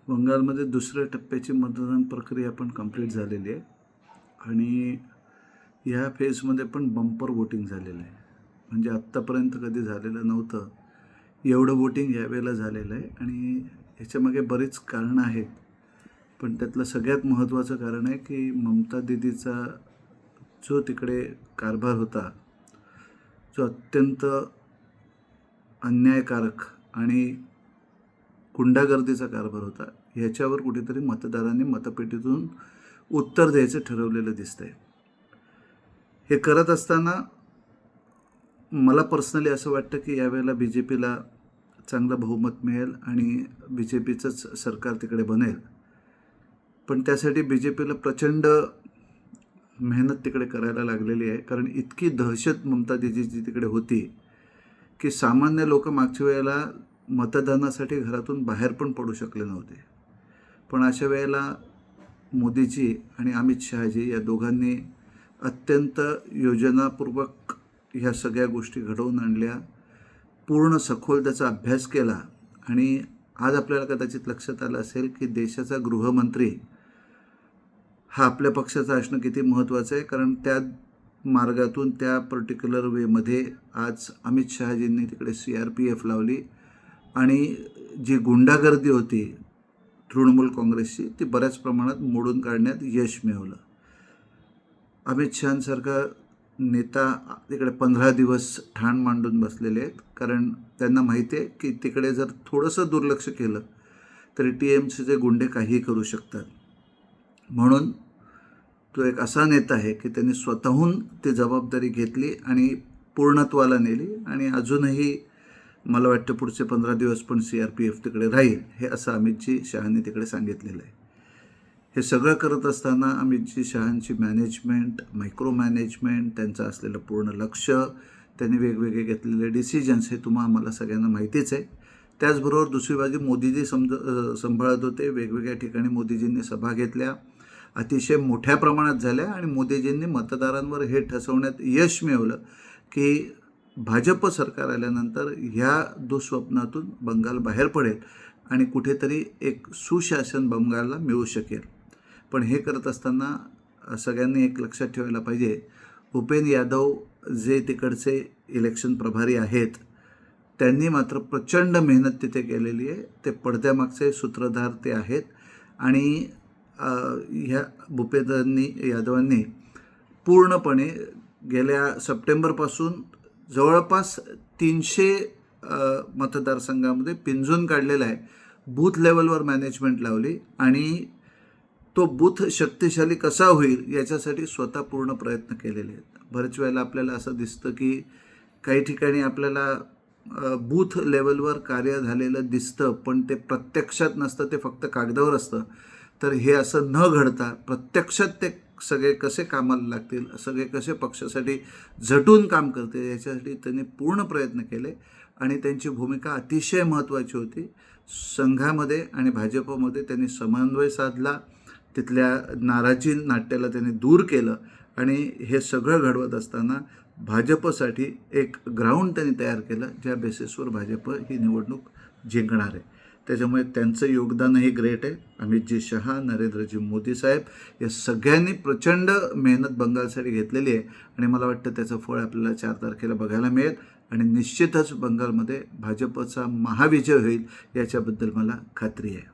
बंगालमध्ये दुसऱ्या टप्प्याची मतदान प्रक्रिया पण कंप्लीट झालेली आहे आणि ह्या फेजमध्ये पण बंपर वोटिंग झालेलं आहे. म्हणजे आत्तापर्यंत कधी झालेलं नव्हतं एवढं वोटिंग यावेळेला झालेलं आहे आणि ह्याच्यामागे बरीच कारणं आहेत. पण त्यातलं सगळ्यात महत्त्वाचं कारण आहे की ममता दीदीचा जो तिकडे कारभार होता, जो अत्यंत अन्यायकारक आणि गुंडागर्दीचा कारभार होता, ह्याच्यावर कुठेतरी मतदारांनी मतपेटीतून उत्तर द्यायचं ठरवलेलं दिसतंय. हे करत असताना मला पर्सनली असं वाटतं की यावेळेला BJPला चांगलं बहुमत मिळेल आणि BJPचंच सरकार तिकडे बनेल. पण त्यासाठी BJPला प्रचंड मेहनत तिकडे करायला लागलेली आहे, कारण इतकी दहशत ममता दीदीची तिकडे होती की सामान्य लोक मागच्या वेळेला मतदानासाठी घरातून बाहेर पण पडू शकले नव्हते. पण अशा वेळेला मोदीजी आणि अमित शहाजी या दोघांनी अत्यंत योजनापूर्वक ह्या सगळ्या गोष्टी घडवून आणल्या, पूर्ण सखोल त्याचा अभ्यास केला आणि आज आपल्याला कदाचित लक्षात आलं असेल की देशाचा गृहमंत्री हा आपल्या पक्षाचा असणं किती महत्त्वाचं आहे. कारण त्या मार्गातून त्या पर्टिक्युलर वेमध्ये आज अमित शहाजींनी तिकडे CRPF लावली आणि जी गुंडागर्दी होती तृणमूल काँग्रेसची ती बऱ्याच प्रमाणात मोडून काढण्यात यश मिळवलं. अमित शहांसारखा नेता तिकडे 15 दिवस ठाण मांडून बसलेले आहेत, कारण त्यांना माहिती आहे की तिकडे जर थोडंसं दुर्लक्ष केलं तरी TMCचे गुंडे काहीही करू शकतात. म्हणून तो एक असा नेता आहे की त्यांनी स्वतःहून ती जबाबदारी घेतली आणि पूर्णत्वाला नेली आणि अजूनही मला वाटतं पुढचे 15 दिवस पण CRPF तिकडे राहील, हे असं अमितजी शहांनी तिकडे सांगितलेलं आहे. हे सगळं करत असताना अमितजी शहांची मॅनेजमेंट, मायक्रो मॅनेजमेंट, त्यांचं असलेलं पूर्ण लक्ष, त्यांनी वेगवेगळे घेतलेले डिसिजन्स हे आम्हाला सगळ्यांना माहितीच आहे. त्याचबरोबर दुसरी बाजू मोदीजी सांभाळत होते. वेगवेगळ्या ठिकाणी मोदीजींनी सभा घेतल्या, अतिशय मोठ्या प्रमाणात झाल्या आणि मोदीजींनी मतदारांवर हे ठसवण्यात यश मिळवलं की भाजप सरकार आल्यानंतर ह्या दुःस्वप्नातून बंगाल बाहेर पडेल आणि कुठेतरी एक सुशासन बंगालला मिळू शकेल. पण हे करत असताना सगळ्यांनी एक लक्षात ठेवायला पाहिजे, भूपेंद्र यादव जे तिकडचे इलेक्शन प्रभारी आहेत त्यांनी मात्र प्रचंड मेहनत तिथे केलेली आहे. ते पडद्यामागचे सूत्रधार ते आहेत आणि ह्या भूपेंद्र यादवांनी पूर्णपणे गेल्या सप्टेंबरपासून जवळपास 300 मतदारसंघामध्ये पिंजून काढलेला आहे. बूथ लेवलवर मॅनेजमेंट लावली आणि तो बूथ शक्तिशाली कसा होईल याच्यासाठी स्वतः पूर्ण प्रयत्न केलेले आहेत. बऱ्याच वेळेला आपल्याला असं दिसतं की काही ठिकाणी आपल्याला बूथ लेवलवर कार्य झालेलं दिसतं, पण ते प्रत्यक्षात नसतं, ते फक्त कागदावर असतं. तर हे असं न घडता प्रत्यक्षात ते सगळे कसे कामाला लागतील, सगळे कसे पक्षासाठी झटून काम करतील याच्यासाठी त्यांनी पूर्ण प्रयत्न केले आणि त्यांची भूमिका अतिशय महत्त्वाची होती. संघामध्ये आणि भाजपमध्ये त्यांनी समन्वय साधला, तिथल्या नाराजी नाट्याला त्यांनी दूर केलं आणि हे सगळं घडवत असताना भाजपसाठी एक ग्राउंड त्यांनी तयार केलं, ज्या बेसिसवर भाजप ही निवडणूक जिंकणार आहे. त्याच्यामुळे त्यांचं योगदानही ग्रेट आहे. अमितजी शहा, नरेंद्रजी मोदी साहेब या सगळ्यांनी प्रचंड मेहनत बंगालसाठी घेतलेली आहे आणि मला वाटतं त्याचं फळ आपल्याला 4 तारखेला बघायला मिळेल आणि निश्चितच बंगालमध्ये भाजपचा महाविजय होईल याच्याबद्दल मला खात्री आहे.